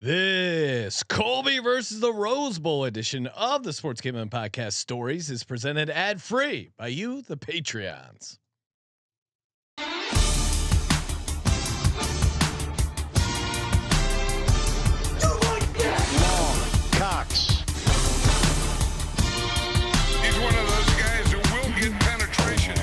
This Colby versus the Rose Bowl edition of the Sports Gambling Podcast Stories is presented ad free by you, the Patreons. Cox. He's one of those guys who will get penetration.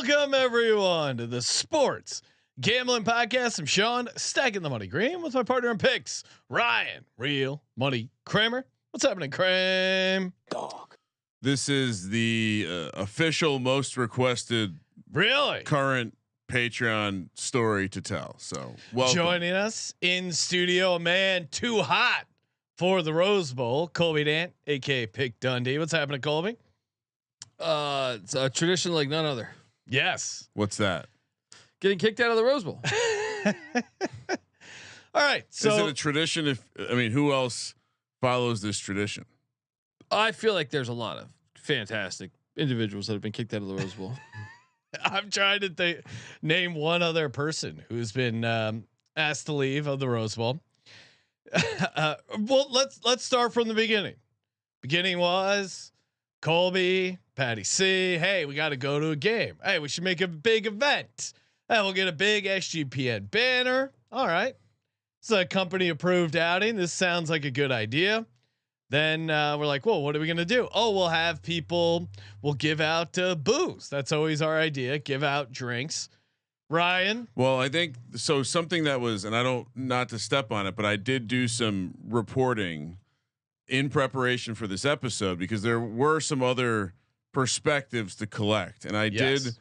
Welcome everyone to the Sports Gambling Podcast. I'm Sean, stacking the money green with my partner in picks, Ryan, real money Kramer. What's happening, Kramer? Dog. This is the official most requested current Patreon story to tell. So welcome. Joining us in studio, a man too hot for the Rose Bowl, Colby Dant, aka Pick Dundee. What's happening, Colby? It's a tradition like none other. Yes. What's that? Getting kicked out of the Rose Bowl. All right. So is it a tradition? Who else follows this tradition? I feel like there's a lot of fantastic individuals that have been kicked out of the Rose Bowl. I'm trying to name one other person who's been asked to leave of the Rose Bowl. Well, let's start from the beginning. Beginning was Colby, Patty C. Hey, we got to go to a game. Hey, we should make a big event. Hey, we'll get a big SGPN banner. All right. It's a company approved outing. This sounds like a good idea. Then we're like, well, what are we going to do? Oh, we'll have people, we'll give out booze. That's always our idea. Give out drinks. Ryan. Well, I think so. Something that was, and I don't, not to step on it, but I did do some reporting in preparation for this episode because there were some other perspectives to collect, and I did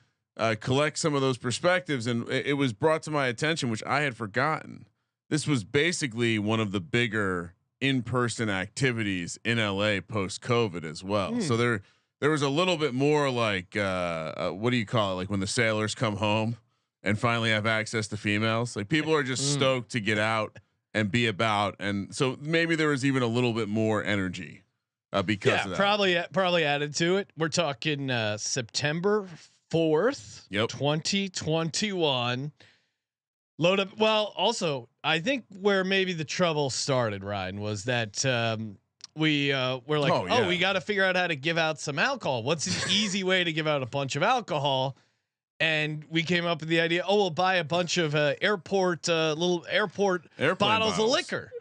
collect some of those perspectives, and it was brought to my attention, which I had forgotten. This was basically one of the bigger in-person activities in LA post-COVID as well. So there was a little bit more like what do you call it? Like when the sailors come home and finally have access to females. Like people are just stoked to get out and be about, and so maybe there was even a little bit more energy because of that. Probably added to it. We're talking September 4th, 2021. Load up. Well, also, I think where maybe the trouble started, Ryan, was that we were like, we got to figure out how to give out some alcohol. What's an easy way to give out a bunch of alcohol? And we came up with the idea. Oh, we'll buy a bunch of little airport bottles of liquor,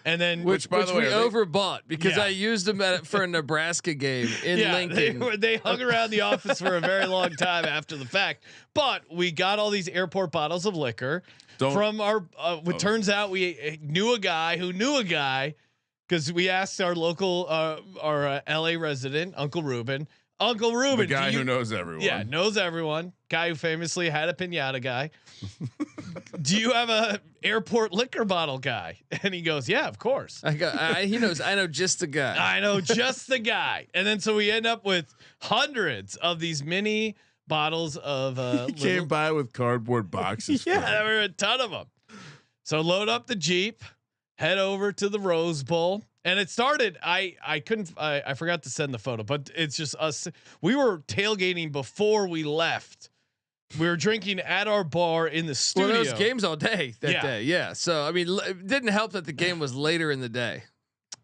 and then which by the way we overbought because I used them for a Nebraska game in Lincoln. They hung around the office for a very long time after the fact. But we got all these airport bottles of liquor from our. It turns out we knew a guy who knew a guy because we asked our local our LA resident, Uncle Ruben. The guy who knows everyone. Yeah, knows everyone. Guy who famously had a piñata guy. Do you have a airport liquor bottle guy? And he goes, yeah, of course. He knows. I know just the guy. I know just the guy. And then so we end up with hundreds of these mini bottles of. He came by with cardboard boxes. Yeah, there were a ton of them. So load up the Jeep, head over to the Rose Bowl. And it started. I forgot to send the photo, but it's just us. We were tailgating before we left. We were drinking at our bar in the studio. Well, there was games all day that day. Yeah. So I mean, it didn't help that the game was later in the day.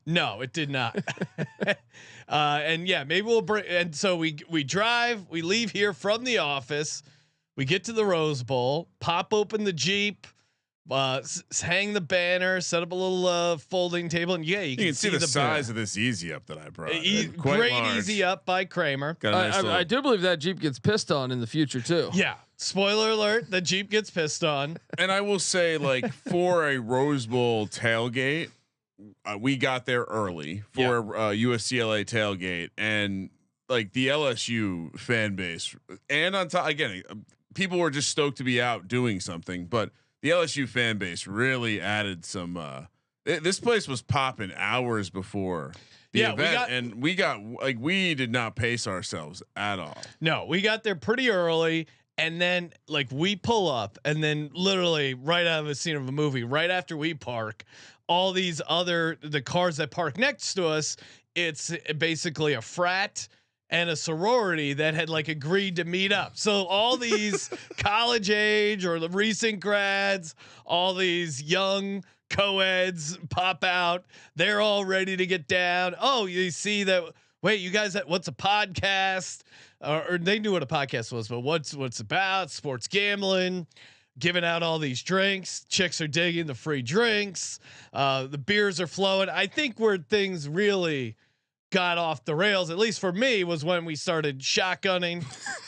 No, it did not. And yeah, maybe we'll bring. And so we drive. We leave here from the office. We get to the Rose Bowl. Pop open the Jeep. Hang the banner, set up a little folding table, and you can see the size of this Easy Up that I brought. Great large. Easy Up by Kramer. Nice I do believe that Jeep gets pissed on in the future too. Yeah. Spoiler alert: the Jeep gets pissed on. And I will say, like for a Rose Bowl tailgate, we got there early for USCLA tailgate, and like the LSU fan base, and on top again, people were just stoked to be out doing something, but. The LSU fan base really added some. This place was popping hours before the event, we did not pace ourselves at all. No, we got there pretty early, And then like we pull up, and then literally right out of a scene of a movie, right after we park, all these the cars that park next to us, it's basically a frat and a sorority that had like agreed to meet up. So all these college age or the recent grads, all these young co-eds pop out. They're all ready to get down. Oh, you see that? Wait, you guys, what's a podcast? Or they knew what a podcast was, but what's about? Sports gambling, giving out all these drinks. Chicks are digging the free drinks. The beers are flowing. I think where things really got off the rails, at least for me, was when we started shotgunning,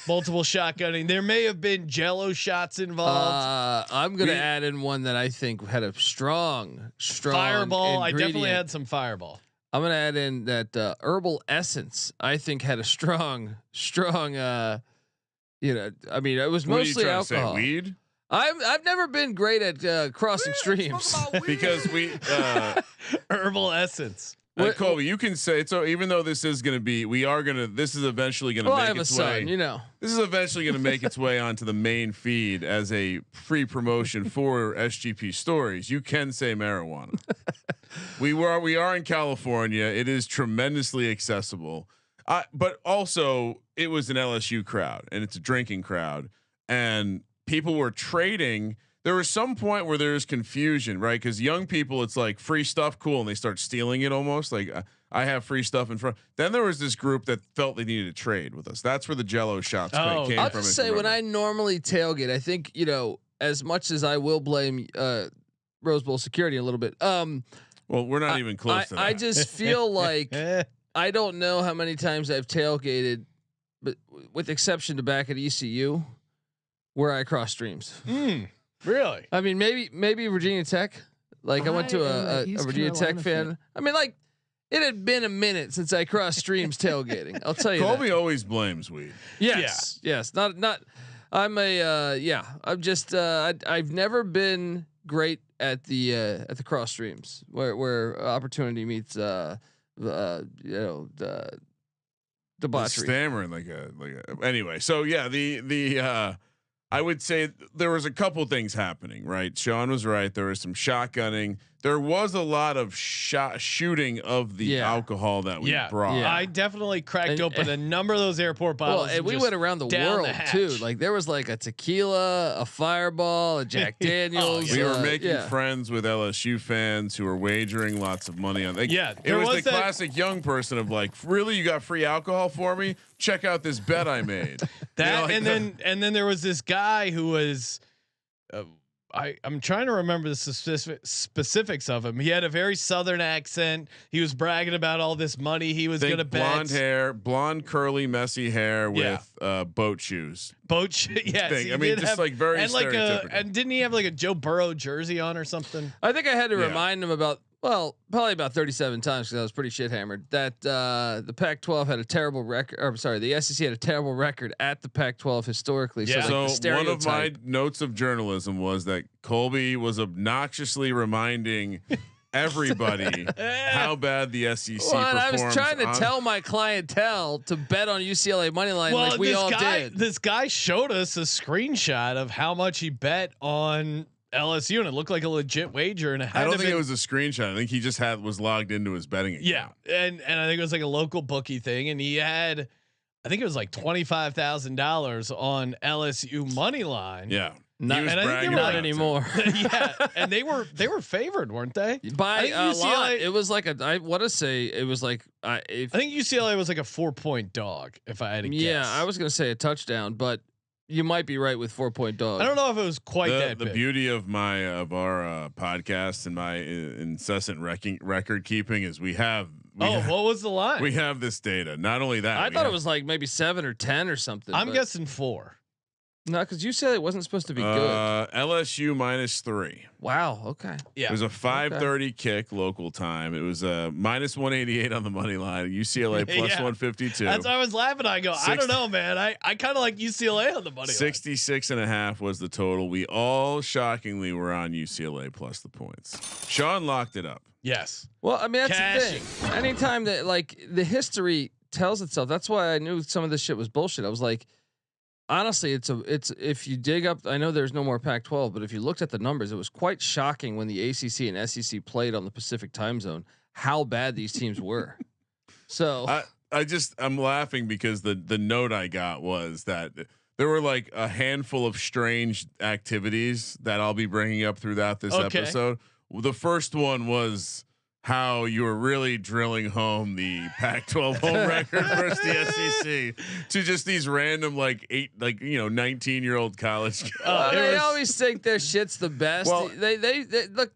multiple shotgunning. There may have been Jello shots involved. I'm gonna add in one that I think had a strong Fireball. ingredient. I definitely had some Fireball. I'm gonna add in that herbal essence. I think had a strong. I mean, it was mostly alcohol. Weed. I've never been great at crossing streams Because Herbal essence. Colby, you can say it. So even though this is going to be, this is eventually going to make its way. This is eventually going to make its way onto the main feed as a free promotion for SGP stories. You can say marijuana. we are in California. It is tremendously accessible. But also it was an LSU crowd and it's a drinking crowd and people were trading. There was some point where there's confusion, right? Because young people, it's like free stuff, cool, and they start stealing it almost. Like I have free stuff in front. Then there was this group that felt they needed to trade with us. That's where the Jello shots came from. I'll just say when I normally tailgate, I think as much as I will blame Rose Bowl security a little bit. Well, we're not even close to that. I just feel like I don't know how many times I've tailgated, but with exception to back at ECU, where I cross streams. Really? I mean, maybe Virginia Tech. Like I went to a Virginia Tech fan. I mean, like it had been a minute since I crossed streams tailgating. I'll tell you. Colby always blames weed. Yes. Not. I'm I'm just. I've never been great at the cross streams where opportunity meets the debauchery. Stammering like a. Anyway, so yeah, the I would say there was a couple things happening, right? Sean was right. There was some shotgunning. There was a lot of shooting of the alcohol that we brought. Yeah. I definitely cracked open a number of those airport bottles. Well, and we went around the world too. Like there was like a tequila, a Fireball, a Jack Daniels. We were making friends with LSU fans who were wagering lots of money on. It was the classic young person of like, really, you got free alcohol for me? Check out this bet I made. And then there was this guy who was. I'm trying to remember the specifics of him. He had a very Southern accent. He was bragging about all this money he was going to bet. Blonde, curly, messy hair with boat shoes. Yes. I mean, just like very stereotypical. And didn't he have like a Joe Burrow jersey on or something? I think I had to remind him about. Well, probably about 37 times because I was pretty shit hammered. That the Pac-12 had a terrible record. Or, I'm sorry, the SEC had a terrible record at the Pac-12 historically. Yeah. So one of my notes of journalism was that Colby was obnoxiously reminding everybody how bad the SEC performs. I was trying to tell my clientele to bet on UCLA money line like we all did. This guy showed us a screenshot of how much he bet on LSU, and it looked like a legit wager. And I don't think it was a screenshot. I think he just was logged into his betting account. Yeah, and I think it was like a local bookie thing, and he had, I think it was like $25,000 on LSU money line. Yeah, not anymore. Yeah, and they were favored, weren't they? By a lot. It was like I want to say it was like I think UCLA was like a 4-point dog. If I had to guess. Yeah, I was gonna say a touchdown, but. You might be right with 4-point dog. I don't know if it was quite that big. The beauty of our podcast and my incessant record keeping is we have. What was the line? We have this data. Not only that, I thought it was like maybe 7 or 10 or something. I'm guessing 4. No, because you said it wasn't supposed to be good. LSU -3. Wow. Okay. Yeah. It was a 5:30 kick local time. It was a -188 on the money line. UCLA +152. That's why I was laughing. I go, I don't know, man. I kind of like UCLA on the money 66.5 was the total. We all shockingly were on UCLA plus the points. Sean locked it up. Yes. Well, I mean, that's the thing. Anytime that like the history tells itself, that's why I knew some of this shit was bullshit. I was like, honestly, it's if you dig up, I know there's no more Pac-12, but if you looked at the numbers, it was quite shocking when the ACC and SEC played on the Pacific time zone, how bad these teams were. So I'm laughing because the note I got was that there were like a handful of strange activities that I'll be bringing up throughout this episode. The first one was how you were really drilling home the Pac-12 home record versus the SEC to just these random 19-year-old college kids. They always think their shit's the best. Well, they look.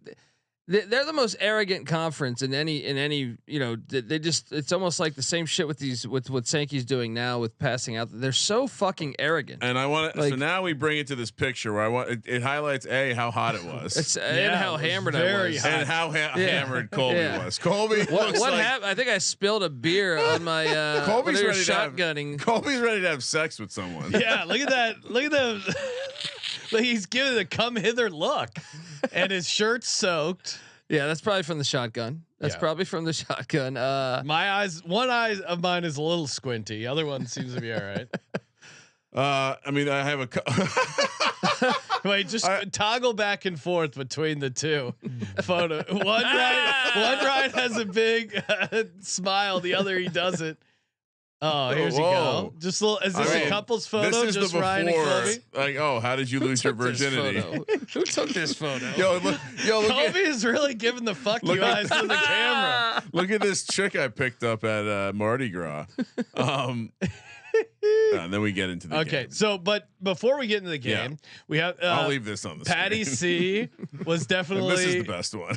They're the most arrogant conference in any they just, it's almost like the same shit with what Sankey's doing now with passing out. They're so fucking arrogant. And I want to, so now we bring it to this picture where I want it highlights how hot it was. And how hammered I was. And how hammered Colby was. Colby, what happened? I think I spilled a beer on my Colby's ready shotgunning. Colby's ready to have sex with someone. Yeah, look at that. Look at them. Like he's giving the come hither look, and his shirt's soaked. Yeah, that's probably from the shotgun. That's probably from the shotgun. My eyes, one eye of mine is a little squinty. Other one seems to be all right. I mean, I have a. Wait, just toggle back and forth between the two photo. One right has a big smile. The other he doesn't. Oh, here's you go. Just a little. Is this a couple's photo? This is just the Ryan before. and Colby? Like, how did you lose your virginity? Who took this photo? Look Colby is really giving the fuck you eyes to the camera. Look at this chick I picked up at Mardi Gras. And then we get into the game. So, but before we get into the game, we have. I'll leave this on the Patty screen. C was definitely. And this is the best one.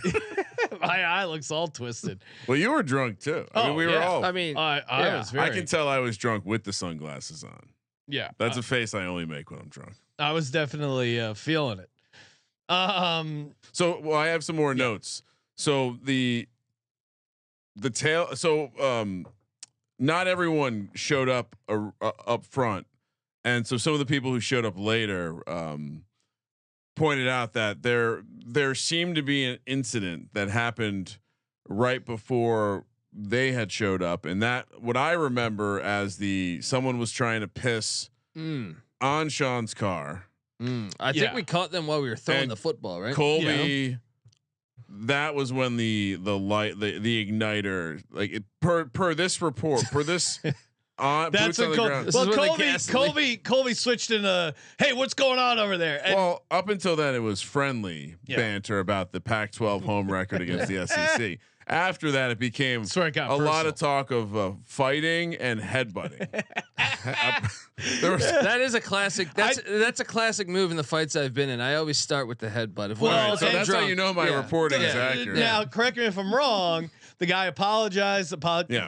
My eye looks all twisted. Well, you were drunk too. I mean, we were all. I mean, I was very. I can tell I was drunk with the sunglasses on. Yeah, that's a face I only make when I'm drunk. I was definitely feeling it. So, I have some more notes. So not everyone showed up up front, and so some of the people who showed up later pointed out that there seemed to be an incident that happened right before they had showed up, and that what I remember as someone was trying to piss on Sean's car. I think we caught them while we were throwing the football, right? Colby, that was when the igniter, like per this report, per this that's when Colby switched in hey, what's going on over there? And well, up until then it was friendly banter about the Pac-12 home record against the SEC. After that, it became a lot of talk of fighting and headbutting. That is a classic. That's a classic move in the fights I've been in. I always start with the headbutt. So that's how you know my reporting is accurate. Now, correct me if I'm wrong. The guy apologized.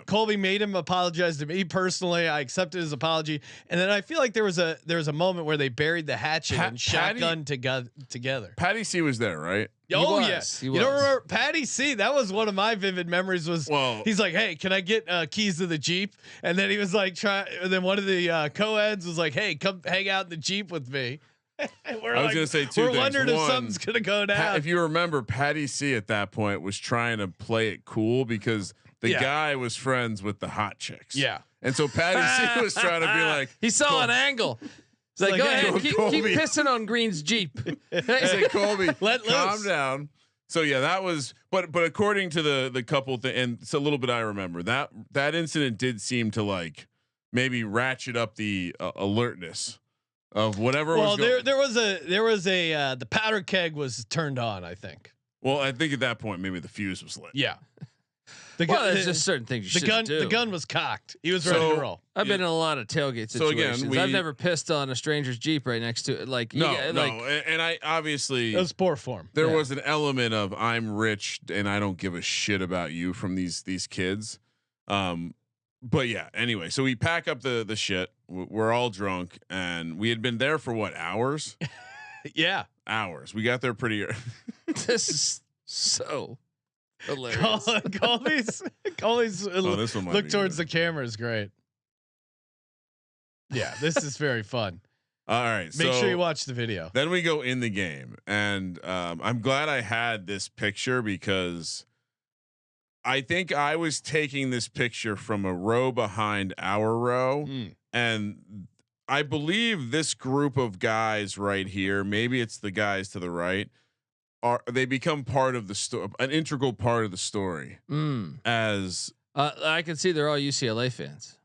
Colby made him apologize to me personally. I accepted his apology, and then I feel like there was a moment where they buried the hatchet and shotgun together. Patty C was there, right? Oh yes, you don't remember Patty C? That was one of my vivid memories. He's like, "Hey, can I get keys to the Jeep?" And then he was like, And then one of the co-eds was like, "Hey, come hang out in the Jeep with me." I was going to say two things. We're wondering if something's going to go down. If you remember, Patty C at that point was trying to play it cool because the guy was friends with the hot chicks. Yeah, and so Patty C was trying to be like, he saw an angle. It's like, go ahead, keep pissing on Green's Jeep. He said, Colby, calm down. So yeah, that was, but according to the couple thing, and it's a little bit I remember that incident did seem to like maybe ratchet up the alertness of whatever. Well, there was a the powder keg was turned on, I think. Well, I think at that point maybe the fuse was lit. Yeah. There's just certain things you shouldn't do. The gun was cocked. He was ready to roll. I've been in a lot of tailgate situations. So again, I've never pissed on a stranger's Jeep right next to it. Like no. And I obviously it was poor form. There was an element of I'm rich and I don't give a shit about you from these kids. But yeah, anyway, so we pack up the shit. We're all drunk, and we had been there for what, hours? Yeah, hours. We got there pretty. This is so hilarious. Colby's look towards the camera is great. Yeah, this is very fun. All right, make sure you watch the video. Then we go in the game, and I'm glad I had this picture because I think I was taking this picture from a row behind our row, and I believe this group of guys right here, maybe it's the guys to the right, they become part of the story, an integral part of the story. As I can see they're all UCLA fans.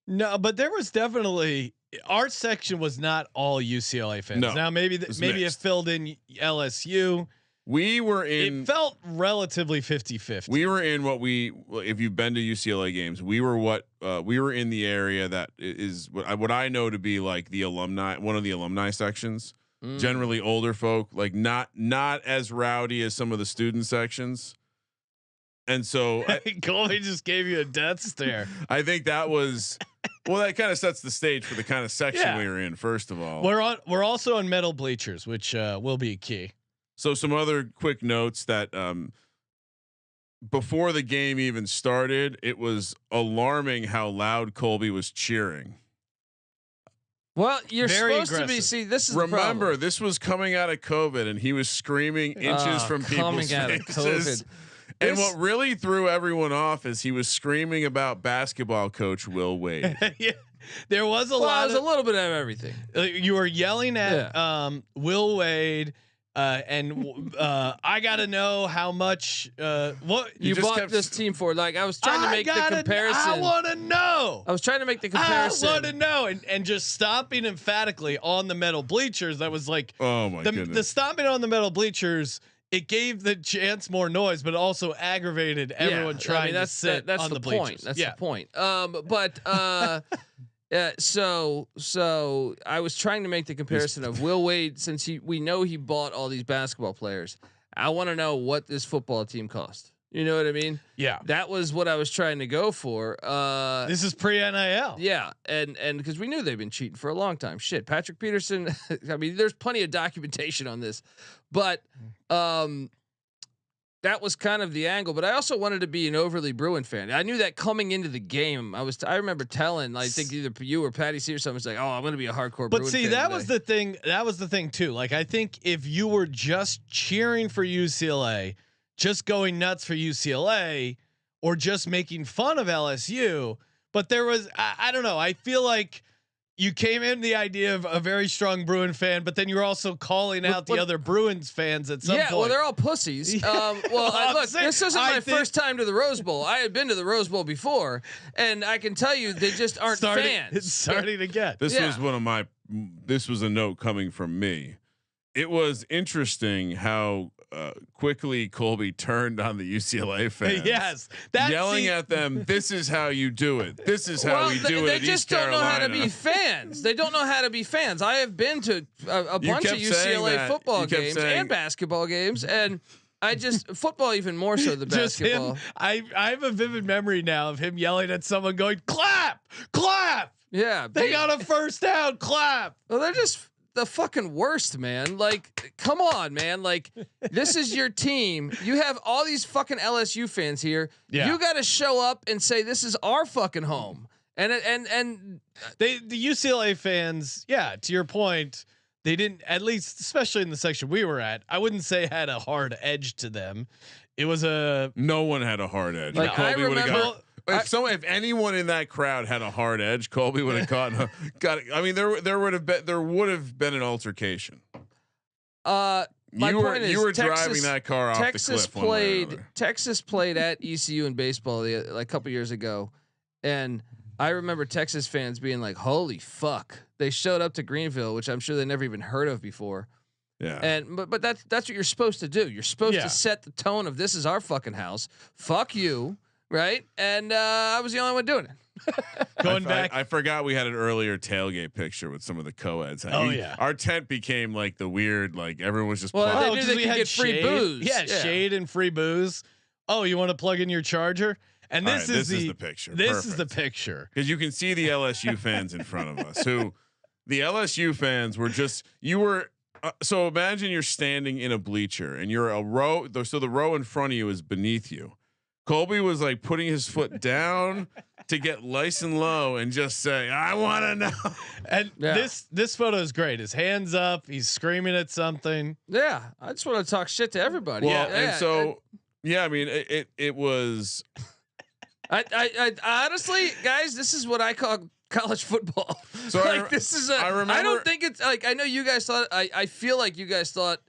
No, but there was definitely our section was not all UCLA fans. No, now maybe maybe it filled in LSU. We were in. It felt relatively 50-50. We were in if you've been to UCLA games, we were in the area that is what I know to be like the alumni, one of the alumni sections. Generally older folk, like not as rowdy as some of the student sections. And so Colby just gave you a death stare. I think that was, well, that kind of sets the stage for the kind of section we were in. First of all, we're also on metal bleachers, which will be key. So some other quick notes that before the game even started, it was alarming how loud Colby was cheering. Well, you're Very supposed aggressive. to be. See, this is Remember, this was coming out of COVID, and he was screaming inches from people's coming out of faces. COVID. And what really threw everyone off is he was screaming about basketball coach Will Wade. Yeah, there was a lot. It was a little bit of everything. You were yelling at Will Wade. And I gotta know how much what you bought this team for. Like I was trying to make the comparison. I want to know. I was trying to make the comparison. I want to know, and just stomping emphatically on the metal bleachers. That was like, oh my goodness. The stomping on the metal bleachers. It gave the chants more noise, but also aggravated everyone trying to sit on the bleachers. That's the point. So I was trying to make the comparison of Will Wade, since we know he bought all these basketball players. I want to know what this football team cost. You know what I mean? Yeah. That was what I was trying to go for. This is pre-NIL. Yeah, and because we knew they've been cheating for a long time. Shit, Patrick Peterson. I mean, there's plenty of documentation on this, but that was kind of the angle. But I also wanted to be an overly Bruin fan. I knew that coming into the game. I remember telling, I think either you or Patty C or something was like, "Oh, I'm going to be a hardcore." But Bruin see, fan that today. was the thing. That was the thing too. Like, I think if you were just cheering for UCLA, just going nuts for UCLA, or just making fun of LSU, but there was, I don't know. I feel like you came in the idea of a very strong Bruin fan, but then you're also calling out the other Bruins fans at some point. Well, they're all pussies. Look, this isn't my first time to the Rose Bowl. I had been to the Rose Bowl before, and I can tell you they just aren't fans. It's starting to get. This was this was a note coming from me. It was interesting how quickly Colby turned on the UCLA fans. Yes, yelling at them. This is how you do it. This is how we do it. They just don't know how to be fans. They don't know how to be fans. I have been to a bunch of UCLA football games and basketball games, and I just football even more so than basketball. I have a vivid memory now of him yelling at someone, going, "Clap, clap!" Yeah, they got a first down. Clap. Well, they're just the fucking worst, man. Like, come on, man. Like, this is your team. You have all these fucking LSU fans here. Yeah. You got to show up and say, this is our fucking home. And the UCLA fans, yeah, to your point, they didn't, at least, especially in the section we were at, I wouldn't say had a hard edge to them. It was no one had a hard edge. Like, Colby would have got. If anyone in that crowd had a hard edge, Colby would have got it. I mean, there would have been an altercation. My point is, you were Texas, driving that car off Texas the cliff. Texas played at ECU in baseball like a couple years ago, and I remember Texas fans being like, "Holy fuck!" They showed up to Greenville, which I'm sure they never even heard of before. Yeah. And but that's what you're supposed to do. You're supposed to set the tone of this is our fucking house. Fuck you. Right, and I was the only one doing it. Going back, I forgot we had an earlier tailgate picture with some of the co-eds. Our tent became like the weird, like everyone was just. Well, they knew they could get free booze. Yeah, shade and free booze. Oh, you want to plug in your charger? And this is the picture. This is the picture because you can see the LSU fans in front of us. Who the LSU fans were just you were. So imagine you're standing in a bleacher and you're a row. So the row in front of you is beneath you. Colby was like putting his foot down to get nice and low and just say, "I want to know." And this photo is great. His hands up. He's screaming at something. Yeah, I just want to talk shit to everybody. Well, and so I mean, it was. I honestly, guys, this is what I call college football. So like this is I remember. I don't think it's like I know you guys thought. I feel like you guys thought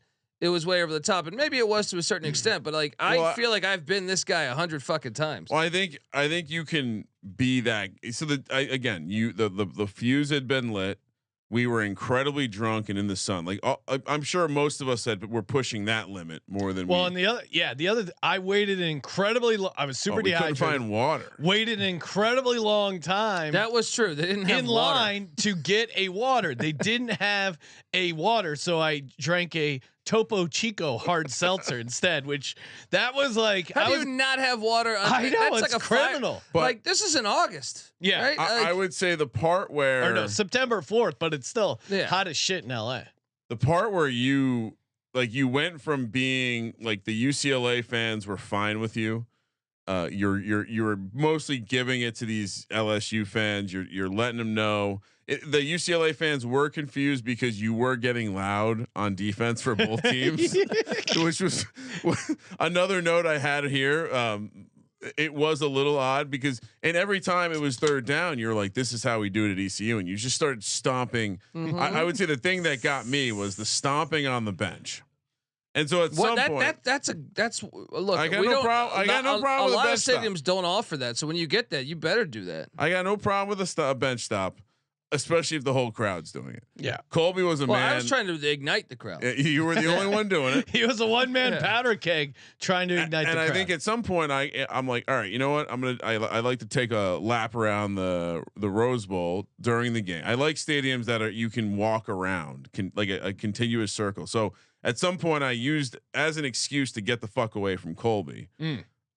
it was way over the top, and maybe it was to a certain extent. But like I feel like I've been this guy 100 fucking times. Well, I think you can be that. So again, the fuse had been lit. We were incredibly drunk and in the sun. Like I'm sure most of us said we're pushing that limit more than and the other I waited an incredibly I was super dehydrated. Couldn't find water. Waited an incredibly long time. That was true. They didn't have in water. line to get a water. They didn't have a water, so I drank a Topo Chico hard seltzer instead, which that was like How do you not have water? I know, that's it's like a criminal. But like this is in August. Yeah, right? I would say the part where or no, September 4th, but it's still Yeah. hot as shit in LA. the part where you went from being like the UCLA fans were fine with you. You're mostly giving it to these LSU fans. You're letting them know. The UCLA fans were confused because you were getting loud on defense for both teams, which was another note I had here. It was a little odd because, and every time it was third down, you're like, this is how we do it at ECU. And you just started stomping. Mm-hmm. I would say the thing that got me was the stomping on the bench. And so at some point, that's look. I got no problem. I got no problem with a lot of bench stop. stadiums don't offer that. So when you get that, you better do that. I got no problem with a bench stop, especially if the whole crowd's doing it. Yeah, Colby was a man. I was trying to ignite the crowd. You were the only one doing it. he was a one-man powder keg trying to ignite and the crowd. I think at some point I'm like, all right, you know what? I like to take a lap around the Rose Bowl during the game. I like stadiums that you can walk around, like a continuous circle. So at some point I used as an excuse to get the fuck away from Colby.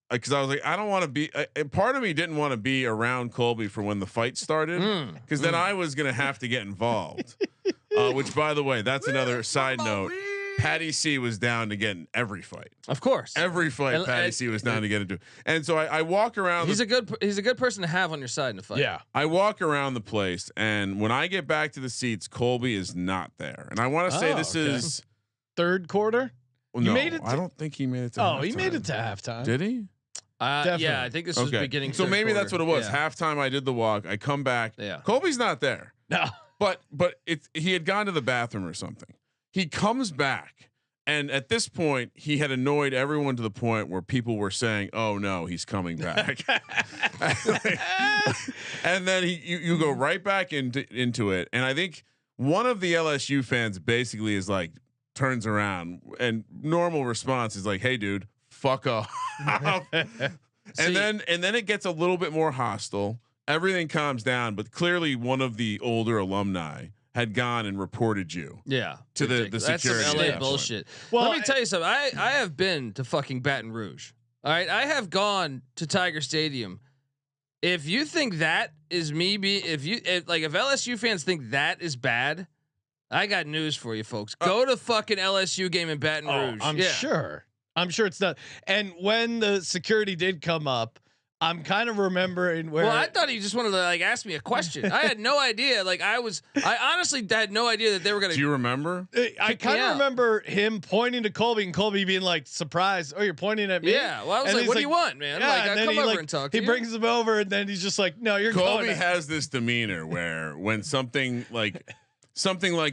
Because I was like, I don't want to be. Part of me didn't want to be around Colby for when the fight started, because then I was gonna have to get involved. Which, by the way, that's another side note. Patty C was down to get in every fight. Of course, every fight Patty C was down to get into. And so I walk around. He's a good person to have on your side in a fight. Yeah, I walk around the place, and when I get back to the seats, Colby is not there. And I want to say this is third quarter. Well, no, made it I don't think he made it to halftime. He made it to halftime. Did he? Yeah, I think this was beginning. So maybe quarter. that's what it was. Yeah. Halftime, I did the walk. I come back. Yeah. Colby's not there. No. But he had gone to the bathroom or something. He comes back, and at this point, he had annoyed everyone to the point where people were saying, "Oh no, he's coming back." And then you go right back into it. And I think one of the LSU fans basically is like turns around, and normal response is like, "Hey, dude, fuck off." And then it gets a little bit more hostile. Everything calms down, but clearly one of the older alumni had gone and reported you. Yeah, to the security. That's some LA staff. bullshit. Well, let me tell you something. I have been to fucking Baton Rouge. All right, I have gone to Tiger Stadium. If you think that is me, if LSU fans think that is bad, I got news for you, folks. Go to fucking LSU game in Baton Rouge. I'm sure. I'm sure it's not. And when the security did come up, I'm kind of remembering where. Well, I thought he just wanted to like ask me a question. I had no idea. Like I honestly had no idea that they were gonna. Do you remember? I kind of remember him pointing to Colby and Colby being like surprised. Oh, you're pointing at me. Yeah. Well, I was like, what do you want, man? Yeah, like, I'll come over and talk to you. He brings him over, and then he's just like, no, you're Colby going. has this demeanor where when something like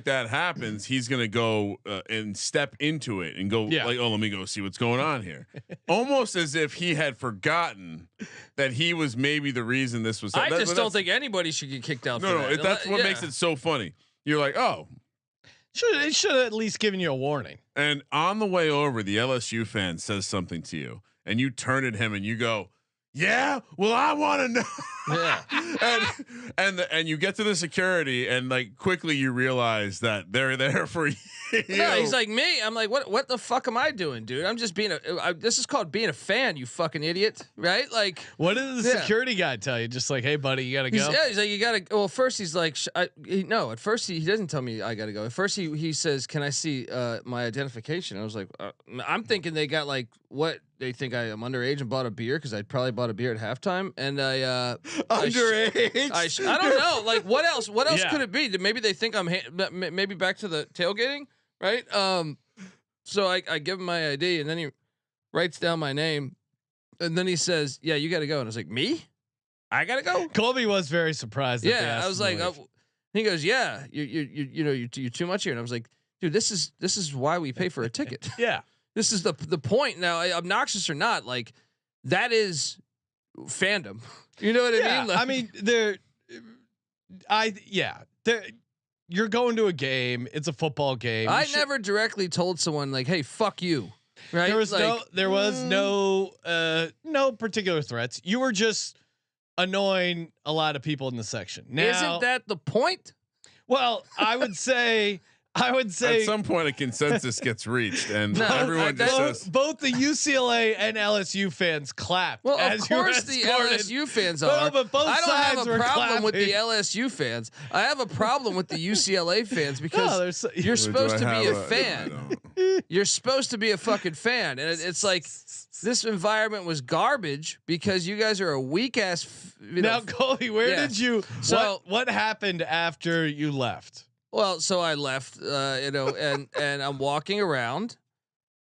that happens, he's gonna go and step into it and go like, oh, let me go see what's going on here. Almost as if he had forgotten that he was maybe the reason this was. I just don't think anybody should get kicked out. No, that's what makes it so funny. You're like, oh, it should have at least given you a warning. And on the way over, the LSU fan says something to you, and you turn at him and you go, "Yeah, well, I want to know." Yeah. and you get to the security, and like quickly you realize that they're there for you. Yeah, he's like me. I'm like, what the fuck am I doing, dude? I'm just being this is called being a fan, you fucking idiot, right? Like, what did the security guy tell you? Just like, hey, buddy, you gotta go. He's like, you gotta. Well, first he's like, no. At first he doesn't tell me I gotta go. At first he says, can I see my identification? I was like, I'm thinking they got like what. They think I am underage and bought a beer because I probably bought a beer at halftime, and I underage. I don't know. Like what else? What else could it be? Maybe they think I'm maybe back to the tailgating, right? So I give him my ID, and then he writes down my name, and then he says, "Yeah, you got to go." And I was like, "Me? I gotta go. Colby was very surprised. That they Yeah, asked I was him like, to leave. he goes, yeah, you're too much here, and I was like, dude, this is why we pay for a ticket. Yeah. This is the point. Now, obnoxious or not, like that is fandom. You know what I mean? Like, I mean, you're going to a game. It's a football game. I never directly told someone like, "Hey, fuck you." Right? There was no particular threats. You were just annoying a lot of people in the section. Now, isn't that the point? Well, I would say at some point a consensus gets reached, and No, everyone just says, both the UCLA and LSU fans clapped. Well, as of you were course the escorted. LSU fans No, are. but both I don't sides have a were problem with the clapping. LSU fans. I have a problem with the UCLA fans because you're "Do supposed I to be have a fan. You're supposed to be a fucking fan, and it's like this environment was garbage because you guys are a weak ass. Now, Colby, where Yeah. did you? So- what happened after you left? Well, so I left, and I'm walking around,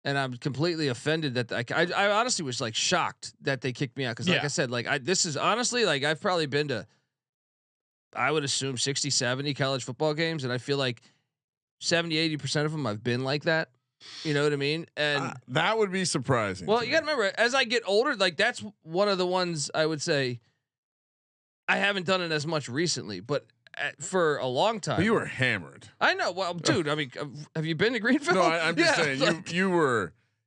and I'm completely offended that I honestly was like shocked that they kicked me out because, like Yeah. I said, like this is honestly like I've probably been to, I would assume 60, 70 college football games, and I feel like 70, 80% of them I've been like that. You know what I mean? And that would be surprising. well, to you me. got to remember, as I get older, like that's one of the ones I would say I haven't done it as much recently, but for a long time. But you were hammered. I know. Well, dude, I mean, have you been to Greenville? No, I'm just Yeah, saying like,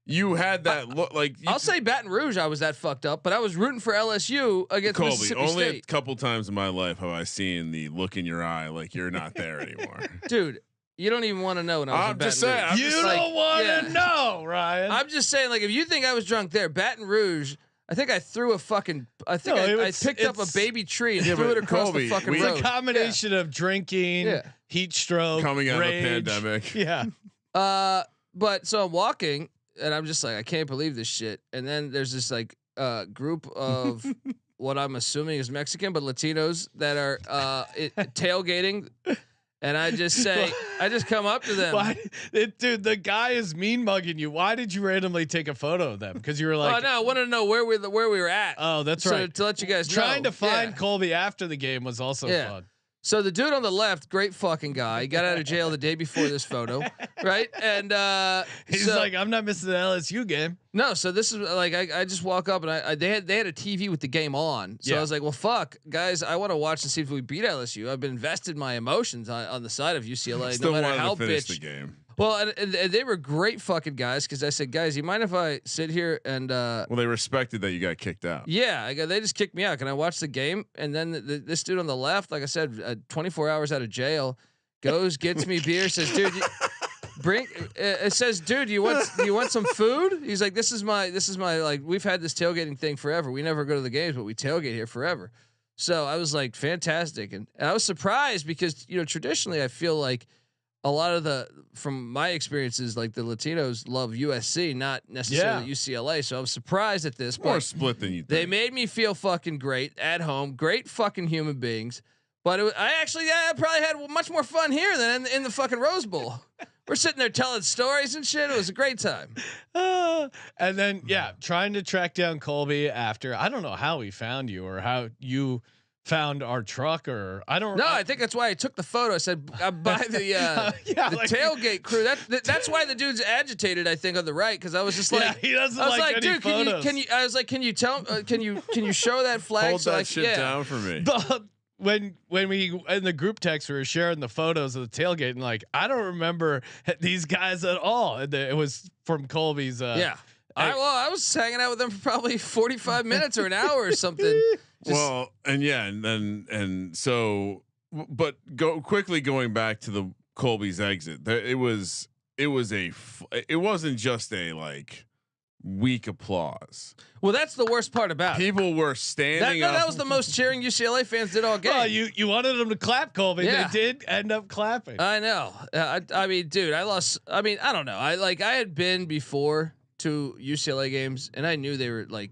you had that look like. I'll say Baton Rouge. I was that fucked up, but I was rooting for LSU against Colby, Mississippi only a State. couple times in my life have I seen the look in your eye like you're not there anymore. Dude, you don't even want to know when I was in I'm Baton just saying. Rouge. I'm You just don't like, want yeah. to know, Ryan. I'm just saying, like, if you think I was drunk there, Baton Rouge. I think I threw a fucking. I think No, I picked up a it's- baby tree and Yeah, threw but it across Colby, the fucking we- it's road. a combination of drinking, Yeah. heat stroke, coming out rage. of a pandemic. Yeah. But so I'm walking and I'm just like, I can't believe this shit. And then there's this like group of what I'm assuming is Mexican, but Latinos that are tailgating. And I just say, I just come up to them. Why, dude? The guy is mean mugging you. Why did you randomly take a photo of them? Because you were like, oh no, I wanted to know where we were at. oh, that's so right. to let you guys Trying know. to find Yeah. Colby after the game was also Yeah. fun. So the dude on the left, great fucking guy. He got out of jail the day before this photo, right? And He's so, like, I'm not missing the LSU game. no. So this is like I just walk up and they had a TV with the game on. So Yeah. I was like, well, fuck, guys, I want to watch and see if we beat LSU. I've been invested my emotions on the side of UCLA, Still no matter wanted how to finish bitch. the game. Well, and they were great fucking guys because I said, guys, you mind if I sit here and Well, they respected that you got kicked out. yeah, they just kicked me out. Can I watch the game? And then this dude on the left, like I said, 24 hours out of jail, goes, gets me beer, says, dude, bring. It says, dude, you want some food? He's like, this is my like, we've had this tailgating thing forever. We never go to the games, but we tailgate here forever. So I was like, fantastic, and I was surprised because traditionally I feel like a lot of from my experiences, like the Latinos love USC, not necessarily UCLA. So I was surprised at this. More But split than you think. they made me feel fucking great at home. Great fucking human beings. But I probably had much more fun here than in the fucking Rose Bowl. We're sitting there telling stories and shit. It was a great time. And then, trying to track down Colby after. I don't know how he found you or how you found our truck, or I don't. No, I think that's why I took the photo. I said by the tailgate crew. That's why the dude's agitated. I think on the right because I was just like, he doesn't I was like like, any dude, photos. can you? I was like, can you tell? Can you show that flag? Hold so that I, shit yeah. down for me. But when we in the group text we were sharing the photos of the tailgate, and like I don't remember these guys at all. And it was from Colby's. Yeah. I was hanging out with them for probably 45 minutes or an hour or something. Well, and so, but going back to the Colby's exit. It wasn't just a like weak applause. Well, that's the worst part about it. People were standing up. That was the most cheering UCLA fans did all game. Well, you wanted them to clap, Colby. Yeah. They did end up clapping. I know. I mean, dude, I lost. I mean, I don't know. I had been before to UCLA games, and I knew they were like.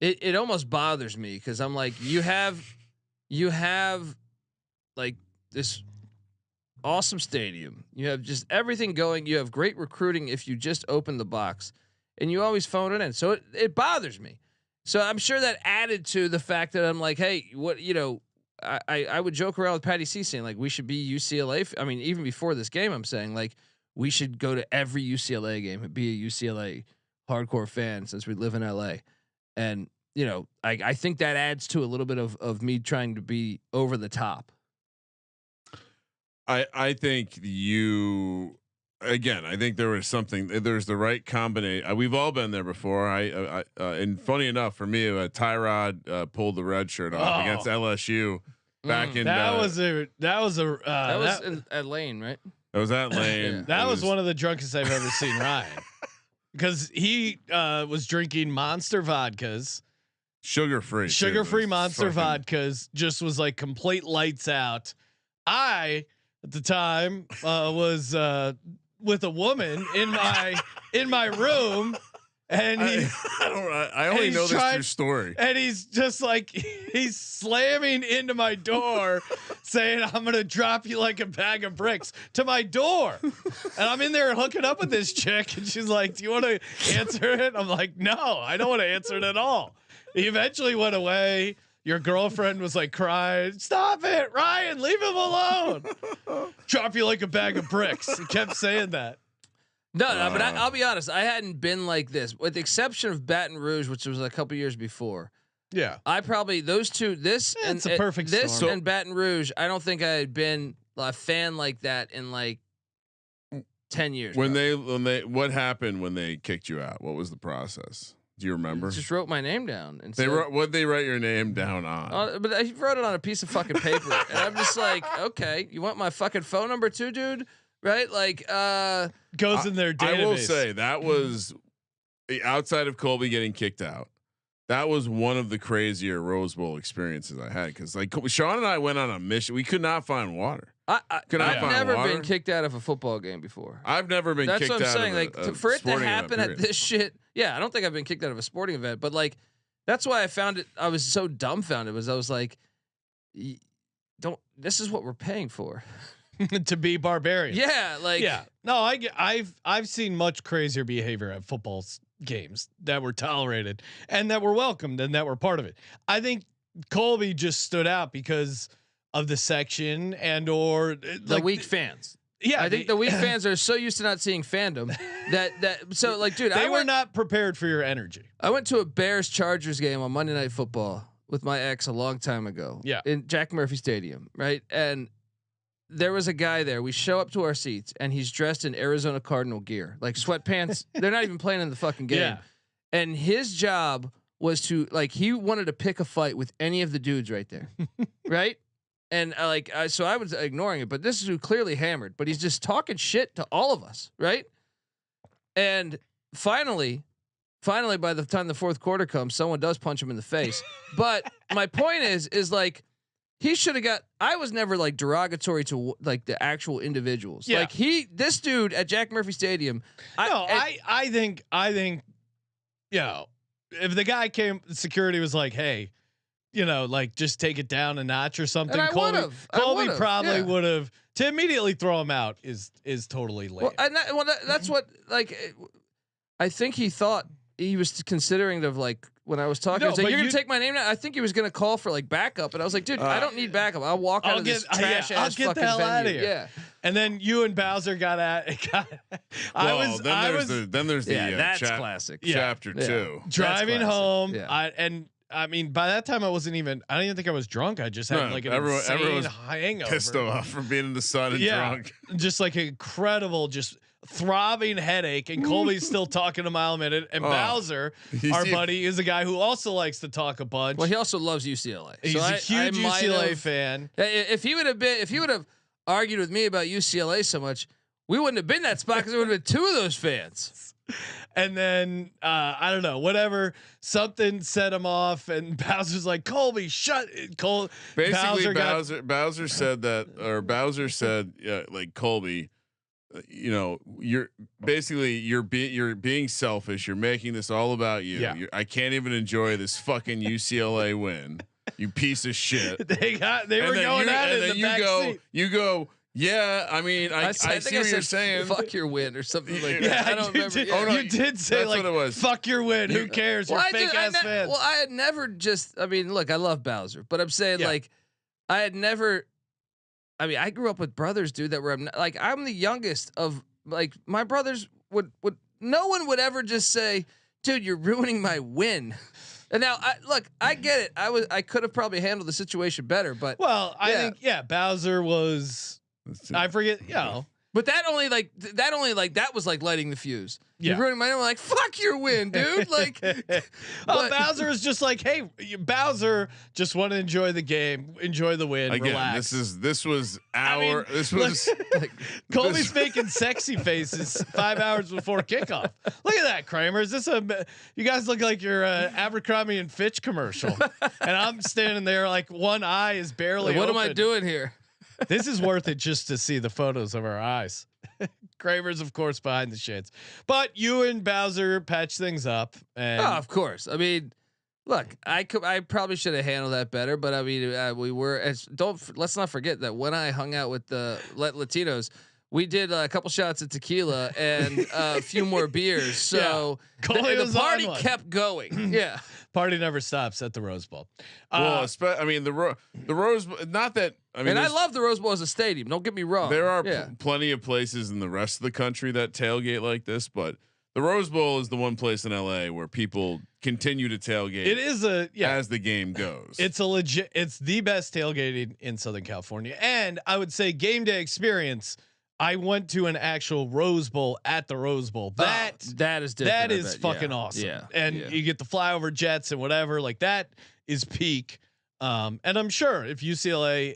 It almost bothers me because I'm like, you have like this awesome stadium. You have just everything going. You have great recruiting if you just open the box, and you always phone it in. So it bothers me. So I'm sure that added to the fact that I'm like, hey, what I would joke around with Patty C saying like we should be UCLA. I mean, even before this game, I'm saying like we should go to every UCLA game and be a UCLA hardcore fan since we live in LA. And I think that adds to a little bit of me trying to be over the top. I think I think there was something. There's the right combination. We've all been there before. And funny enough, for me, Tyrod pulled the red shirt off against LSU back in. That was at Lane, right? That was at Lane. Yeah. That was one of the drunkest I've ever seen Ryan, because he was drinking Monster vodkas, sugar-free Monster vodkas, just was like complete lights out. I at the time was with a woman in my room, and I only know this true story. And he's just like he's slamming into my door, saying, "I'm gonna drop you like a bag of bricks" to my door. And I'm in there hooking up with this chick, and she's like, "Do you want to answer it?" I'm like, "No, I don't want to answer it at all." He eventually went away. Your girlfriend was like crying, "Stop it, Ryan, leave him alone." Drop you like a bag of bricks. He kept saying that. No, but I'll be honest. I hadn't been like this, with the exception of Baton Rouge, which was a couple years before. Yeah, I probably those two. This and it's a perfect this storm. and Baton Rouge. I don't think I had been a fan like that in like 10 years. When they what happened when they kicked you out? What was the process? Do you remember? Just wrote my name down and they wrote. What they write your name down on? But I wrote it on a piece of fucking paper, and I'm just like, okay, you want my fucking phone number too, dude? Right? Like, goes in their database. I will say that was outside of Colby getting kicked out. That was one of the crazier Rose Bowl experiences I had, because like Sean and I went on a mission. We could not find water. I've never been kicked out of a football game before. I've never been. That's kicked what I'm out saying. Of like for it to happen event, at this shit. Yeah, I don't think I've been kicked out of a sporting event, but like that's why I found it. I was so dumbfounded. I was like, don't. This is what we're paying for. To be barbarian. Yeah, like No, I've seen much crazier behavior at football games that were tolerated and that were welcomed and that were part of it. I think Colby just stood out because of the section or the weak fans. Yeah, I think the weak fans are so used to not seeing Fandom that so like, dude, they were not prepared for your energy. I went to a Bears Chargers game on Monday Night Football with my ex a long time ago. Yeah, in Jack Murphy Stadium, right? And there was a guy there. We show up to our seats, and he's dressed in Arizona Cardinal gear, like sweatpants. They're not even playing in the fucking game. Yeah. And his job was to he wanted to pick a fight with any of the dudes right there, right? And so I was ignoring it, but this is who clearly hammered, but he's just talking shit to all of us, right? And finally, by the time the fourth quarter comes, someone does punch him in the face. But my point is like, he should have got. I was never like derogatory to like the actual individuals. Yeah. Like this dude at Jack Murphy Stadium. I think if the guy came, security was like, "Hey, like just take it down a notch or something." Colby probably would have to immediately throw him out. Is totally lame. That's what I think he thought. He was considering of like when I was talking, I was like, "You're gonna take my name now." I think he was gonna call for like backup, and I was like, "Dude, I don't need backup. I'll walk out of this trash ass fucking venue." I'll get the hell out of here. Yeah. And then you and Bowser got at. Then there's the that's classic. Chapter 2 driving home. Yeah. I mean, by that time I wasn't even. I don't even think I was drunk. I just had like an insane hangover. Pissed off from being in the sun and drunk. Just like incredible, just throbbing headache, and Colby's still talking a mile a minute, and Bowser, our buddy, is a guy who also likes to talk a bunch. Well, he also loves UCLA. He's a huge UCLA fan. If he would have argued with me about UCLA so much, we wouldn't have been that spot because there would have been two of those fans. And then I don't know, whatever, something set him off, and Bowser's like, "Colby, shut it." Basically, Bowser said that, or Bowser said, like, Colby, you're being selfish. You're making this all about you. Yeah. I can't even enjoy this fucking UCLA win. You piece of shit. They were going at it in the back seat. You go, Yeah, I mean, I think see what you're saying. Fuck your win or something like Yeah, that. I don't remember. Did, Yeah. Oh, no, you did say that's like, what it was. "Fuck your win." Who cares? You're fake ass fans. Well, I had never just. I mean, look, I love Bowser, but I'm saying like, I had never. I mean, I grew up with brothers, dude, that were like, I'm the youngest of like my brothers would. No one would ever just say, "Dude, you're ruining my win." And now, I get it. I could have probably handled the situation better, but I think Bowser was. I forget, But that was like lighting the fuse. Yeah. You're ruining my name. Like, fuck your win, dude. Like, Bowser is just like, hey, Bowser just want to enjoy the game, enjoy the win, Again, relax. this was like, Colby's making sexy faces 5 hours before kickoff. Look at that, Kramer. Is this you guys look like your Abercrombie and Fitch commercial, and I'm standing there like one eye is barely. what open. am I doing here? This is worth it just to see the photos of our eyes. Kramer's, of course, behind the shades, but you and Bowser patch things up. And of course. I mean, look, I probably should have handled that better, but I mean, we were. Let's not forget that when I hung out with the Latinos, we did a couple shots of tequila and a few more beers. So the party kept going. Yeah. Party never stops at the Rose Bowl. Well, I mean the Rose Bowl. Not that I mean, and I love the Rose Bowl as a stadium. Don't get me wrong. There are plenty of places in the rest of the country that tailgate like this, but the Rose Bowl is the one place in LA where people continue to tailgate. It is as the game goes. It's the best tailgating in Southern California, and I would say game day experience. I went to an actual Rose Bowl at the Rose Bowl. That is different. That is fucking awesome. Yeah. And you get the flyover jets and whatever. Like that is peak. And I'm sure if UCLA,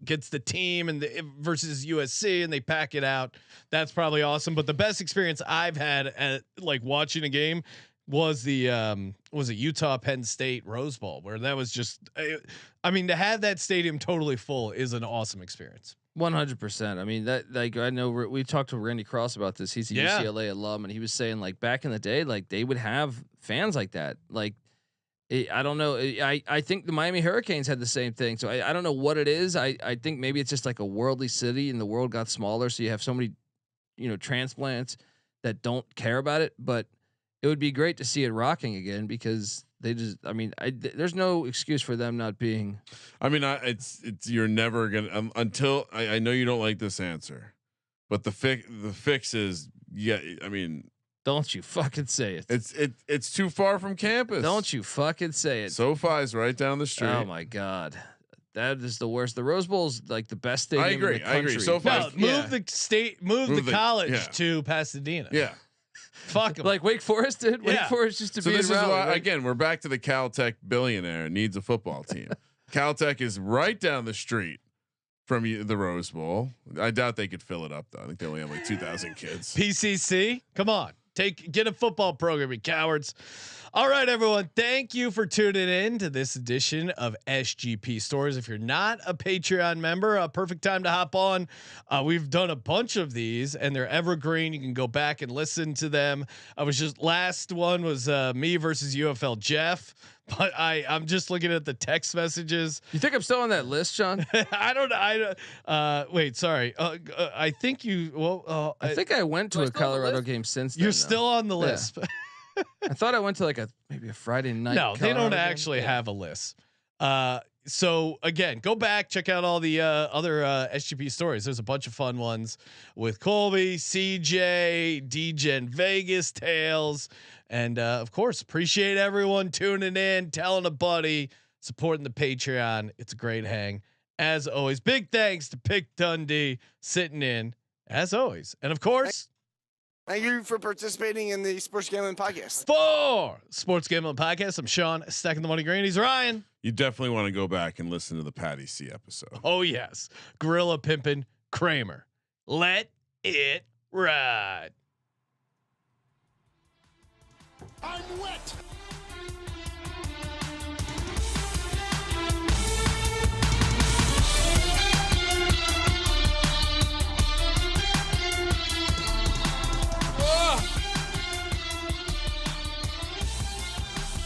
gets the team and versus USC and they pack it out, that's probably awesome. But the best experience I've had at like watching a game was the was it Utah Penn State Rose Bowl, where that was just I mean, to have that stadium totally full is an awesome experience. 100%. I mean, that like I know we talked to Randy Cross about this. He's a UCLA alum, and he was saying like back in the day, like they would have fans like that. Like I don't know. I think the Miami Hurricanes had the same thing. So I don't know what it is. I think maybe it's just like a worldly city, and the world got smaller, so you have so many transplants that don't care about it. But it would be great to see it rocking again because they just. I mean, there's no excuse for them not being. I mean, it's you're never gonna until I know you don't like this answer, but the fix is I mean, don't you fucking say it. It's too far from campus. Don't you fucking say it. SoFi's right down the street. Oh my god. That is the worst. The Rose Bowl's like the best stadium. I agree. In the country. I agree. SoFi. Move the college to Pasadena. Yeah. Fuck them. Like Wake Forest did. Wake Forest used to be. So this is Raleigh, why right? again we're back to the Caltech billionaire needs a football team. Caltech is right down the street from the Rose Bowl. I doubt they could fill it up though. I think they only have like 2,000 kids. PCC, come on, get a football program, you cowards. All right, everyone. Thank you for tuning in to this edition of SGP Stories. If you're not a Patreon member, a perfect time to hop on. We've done a bunch of these and they're evergreen. You can go back and listen to them. Last one was me versus UFL Jeff, but I'm just looking at the text messages. You think I'm still on that list, Sean? I don't. Wait, sorry. I think you. Well, I think I went to a Colorado game since then. You're still on the list. I thought I went to like maybe a Friday night. No, they don't actually game. have a list. So again, go back, check out all the other SGP stories. There's a bunch of fun ones with Colby, CJ, DGen Vegas, Tails, and of course, appreciate everyone tuning in, telling a buddy, supporting the Patreon. It's a great hang. As always, big thanks to Pick Dundee sitting in as always, and of course. Thank you for participating in the Sports Gambling Podcast. For Sports Gambling Podcast, I'm Sean, stacking the money green. He's Ryan. You definitely want to go back and listen to the Patty C episode. Oh yes, Gorilla Pimpin' Kramer. Let it ride. I'm wet.